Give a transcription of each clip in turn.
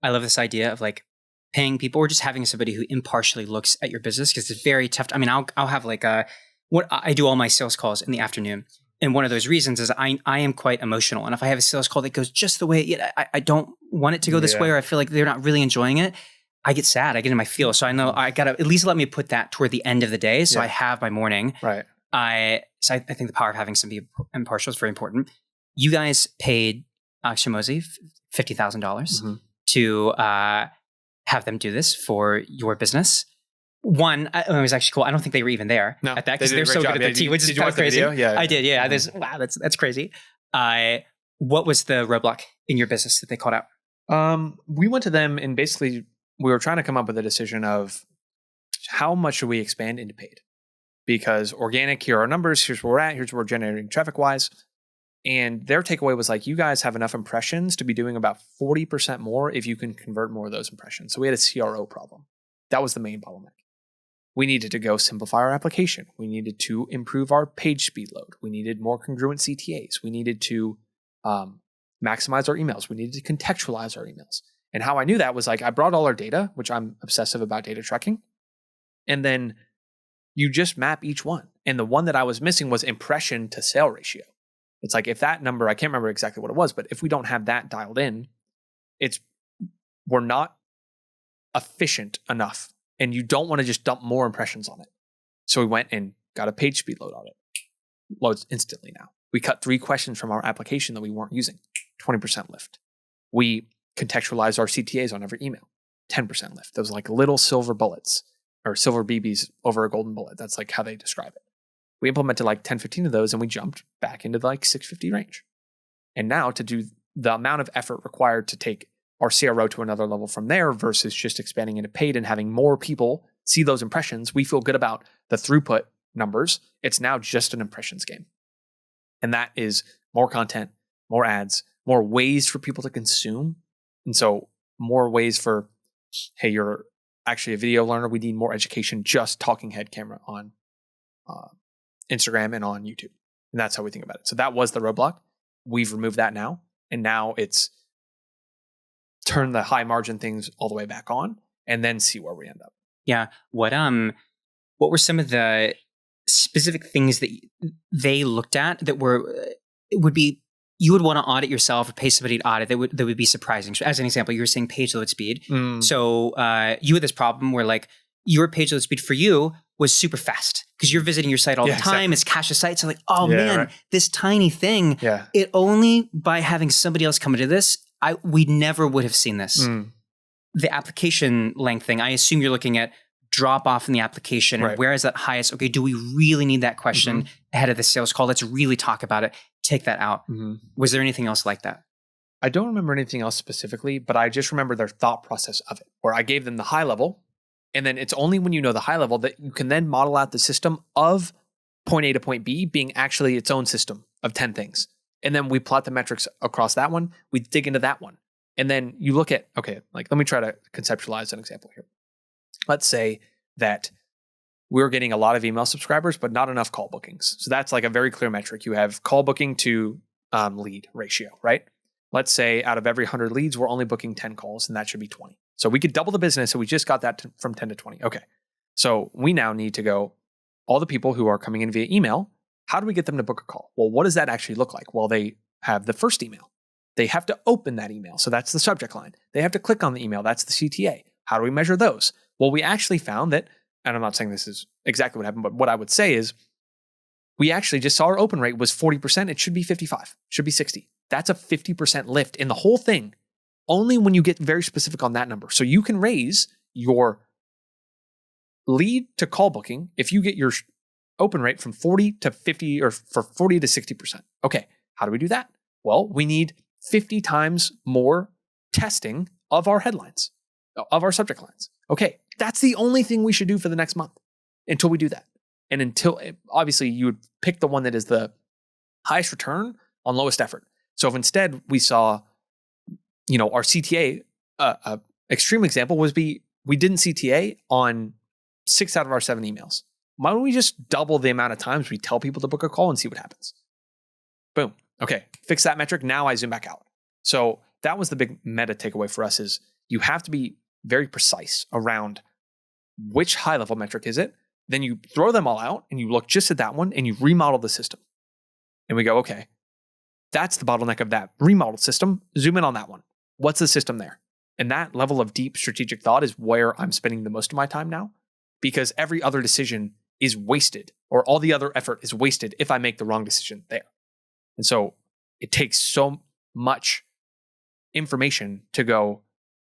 I love this idea of like paying people or just having somebody who impartially looks at your business, because it's very tough. I mean, I'll have like what I do all my sales calls in the afternoon. And one of those reasons is I am quite emotional. And if I have a sales call that goes just the way I don't want it to go this way, or I feel like they're not really enjoying it, I get sad. I get in my feels. So I know I got to at least let me put that toward the end of the day. So I have my morning. Right. I think the power of having somebody impartial is very important. You guys paid Hormozi $50,000 to have them do this for your business. One, it was actually cool. I don't think they were even there at that because they're so good at their tea, which is kind of crazy. Yeah, I did. Yeah, wow, that's crazy. What was the roadblock in your business that they called out? We went to them and basically we were trying to come up with a decision of how much should we expand into paid? Because organic, here are our numbers, here's where we're at, here's where we're generating traffic wise. And their takeaway was like, you guys have enough impressions to be doing about 40% more if you can convert more of those impressions. So we had a CRO problem. That was the main bottleneck. We needed to go simplify our application. We needed to improve our page speed load. We needed more congruent CTAs. We needed to maximize our emails. We needed to contextualize our emails. And how I knew that was like, I brought all our data, which I'm obsessive about data tracking. And then you just map each one. And the one that I was missing was impression to sale ratio. It's like, if that number, I can't remember exactly what it was, but if we don't have that dialed in, we're not efficient enough. And you don't want to just dump more impressions on it. So we went and got a page speed load on it. Loads instantly now. We cut 3 questions from our application that we weren't using. 20% lift. We contextualized our CTAs on every email. 10% lift. Those are like little silver bullets or silver BBs over a golden bullet. That's like how they describe it. We implemented like 10, 15 of those and we jumped back into the like 650 range. And now to do the amount of effort required to take our CRO to another level from there versus just expanding into paid and having more people see those impressions, we feel good about the throughput numbers. It's now just an impressions game. And that is more content, more ads, more ways for people to consume. And so more ways for, hey, you're actually a video learner. We need more education, just talking head camera on Instagram and on YouTube. And that's how we think about it. So that was the roadblock. We've removed that now. And now it's turn the high margin things all the way back on and then see where we end up. Yeah. What were some of the specific things that they looked at that you would want to audit yourself or pay somebody to audit that would be surprising? So as an example, you were saying page load speed. So you had this problem where like your page load speed for you was super fast because you're visiting your site all the time. Exactly. It's cache a site. So like, this tiny thing, it only by having somebody else come into this, we never would have seen this. The application length thing, I assume you're looking at drop off in the application and where is that highest? Okay, do we really need that question ahead of the sales call? Let's really talk about it. Take that out. Was there anything else like that? I don't remember anything else specifically, but I just remember their thought process of it, where I gave them the high level. And then it's only when you know the high level that you can then model out the system of point A to point B being actually its own system of 10 things. And then we plot the metrics across that one. We dig into that one. And then you look at, okay, like let me try to conceptualize an example here. Let's say that we're getting a lot of email subscribers, but not enough call bookings. So that's like a very clear metric. You have call booking to lead ratio, right? Let's say out of every 100 leads, we're only booking 10 calls, and that should be 20. So we could double the business, and we just got that from 10 to 20. Okay. So we now need to go, all the people who are coming in via email, how do we get them to book a call? Well, what does that actually look like? Well, they have the first email. They have to open that email. So that's the subject line. They have to click on the email. That's the CTA. How do we measure those? Well, we actually found that, and I'm not saying this is exactly what happened, but what I would say is we actually just saw our open rate was 40%. It should be 55, should be 60. That's a 50% lift in the whole thing, only when you get very specific on that number. So you can raise your lead to call booking if you get your open rate from 40 to 50 or for 40 to 60%. Okay, how do we do that? Well, we need 50 times more testing of our headlines, of our subject lines. Okay, that's the only thing we should do for the next month until we do that. And until, obviously, you would pick the one that is the highest return on lowest effort. So if instead we saw, our CTA, extreme example was we didn't CTA on 6 out of our 7 emails. Why don't we just double the amount of times we tell people to book a call and see what happens? Boom. Okay, fix that metric. Now I zoom back out. So that was the big meta takeaway for us is you have to be very precise around which high-level metric is it. Then you throw them all out and you look just at that one and you remodel the system. And we go, okay, that's the bottleneck of that remodeled system. Zoom in on that one. What's the system there? And that level of deep strategic thought is where I'm spending the most of my time now, because every other decision is wasted, or all the other effort is wasted if I make the wrong decision there. And so it takes so much information to go,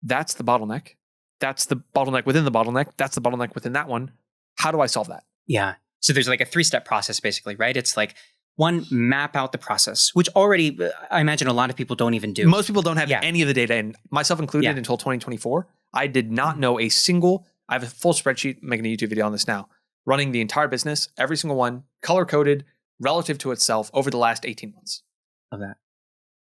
that's the bottleneck. That's the bottleneck within the bottleneck. That's the bottleneck within that one. How do I solve that? Yeah. So there's like a 3-step process basically, right? It's like, one, map out the process, which already I imagine a lot of people don't even do. Most people don't have any of the data, and myself included, until 2024. I did not know a single, I have a full spreadsheet, I'm making a YouTube video on this now, running the entire business, every single one, color-coded, relative to itself over the last 18 months. Love that.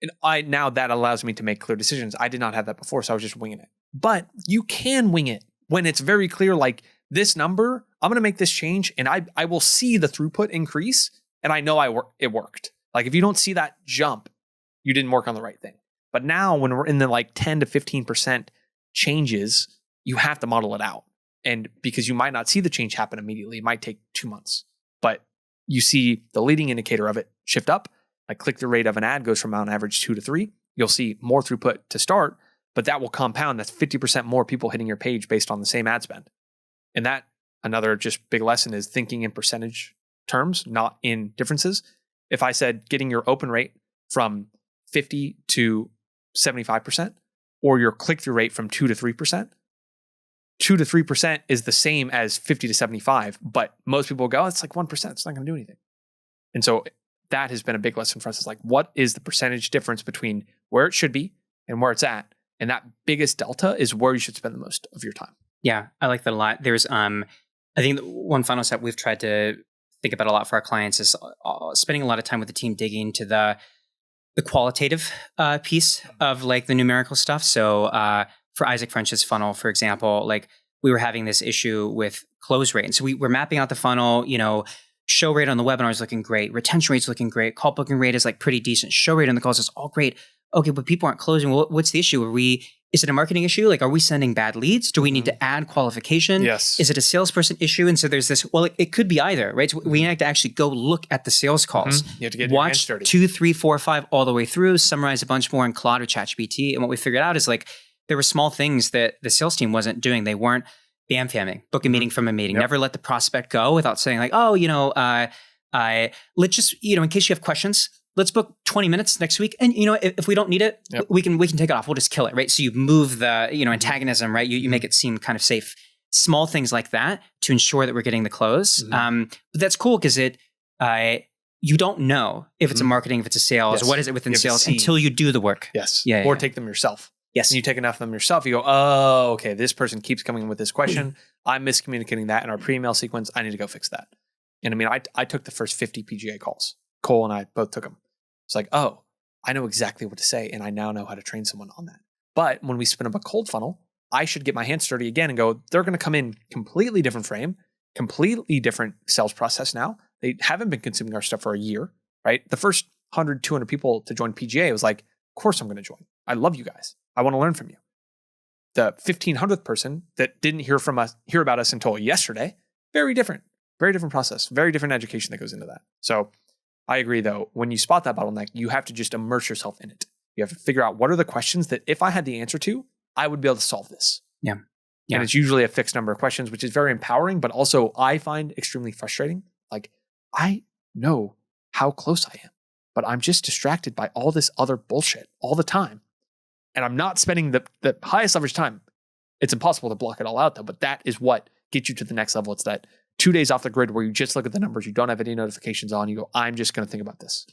And now that allows me to make clear decisions. I did not have that before, so I was just winging it. But you can wing it when it's very clear, like this number, I'm going to make this change, and I will see the throughput increase, and I know it worked. Like if you don't see that jump, you didn't work on the right thing. But now when we're in the like 10 to 15% changes, you have to model it out. And because you might not see the change happen immediately, it might take 2 months. But you see the leading indicator of it shift up, like click-through rate of an ad goes from on average 2 to 3. You'll see more throughput to start, but that will compound. That's 50% more people hitting your page based on the same ad spend. And that, another just big lesson, is thinking in percentage terms, not in differences. If I said getting your open rate from 50 to 75%, or your click-through rate from 2 to 3%, 2 to 3% is the same as 50 to 75, but most people go, it's like 1%, it's not going to do anything. And so that has been a big lesson for us. Is like, what is the percentage difference between where it should be and where it's at? And that biggest delta is where you should spend the most of your time. Yeah, I like that a lot. There's, I think one final step we've tried to think about a lot for our clients is spending a lot of time with the team digging into the qualitative piece of like the numerical stuff. So for Isaac French's funnel, for example, like we were having this issue with close rate. And so we were mapping out the funnel, show rate on the webinar is looking great. Retention rate's looking great. Call booking rate is like pretty decent. Show rate on the calls is all great. Okay, but people aren't closing. Well, what's the issue? Is it a marketing issue? Like, are we sending bad leads? Do we need to add qualification? Yes. Is it a salesperson issue? And so there's this, it could be either, right? So we have to actually go look at the sales calls. You have to get your hands watch dirty. 2, 3, 4, 5 all the way through, summarize a bunch more in Claude or ChatGPT. And what we figured out is like, there were small things that the sales team wasn't doing. They weren't bam-famming, book a meeting from a meeting, never let the prospect go without saying like, let's just, in case you have questions, let's book 20 minutes next week. And, if we don't need it, we can take it off. We'll just kill it, right? So you move the, antagonism, right? You make it seem kind of safe. Small things like that to ensure that we're getting the close. But that's cool because you don't know if it's a marketing, if it's a sales, or what is it within sales until you do the work. Yes. Or take them yourself. Yes. And you take enough of them yourself, you go, oh, okay, this person keeps coming in with this question. I'm miscommunicating that in our pre-email sequence. I need to go fix that. And I mean, I took the first 50 PGA calls. Cole and I both took them. It's like, oh, I know exactly what to say, and I now know how to train someone on that. But when we spin up a cold funnel, I should get my hands dirty again and go, they're going to come in completely different frame, completely different sales process now. They haven't been consuming our stuff for a year, right? The first 100, 200 people to join PGA was like, of course I'm going to join. I love you guys. I want to learn from you. The 1500th person that didn't hear about us until yesterday, very different process, very different education that goes into that. So I agree though, when you spot that bottleneck, you have to just immerse yourself in it. You have to figure out what are the questions that if I had the answer to, I would be able to solve this. Yeah. And it's usually a fixed number of questions, which is very empowering, but also I find extremely frustrating. Like, I know how close I am, but I'm just distracted by all this other bullshit all the time. And I'm not spending the highest leverage time. It's impossible to block it all out though, but that is what gets you to the next level. It's that 2 days off the grid where you just look at the numbers, you don't have any notifications on, you go, I'm just going to think about this.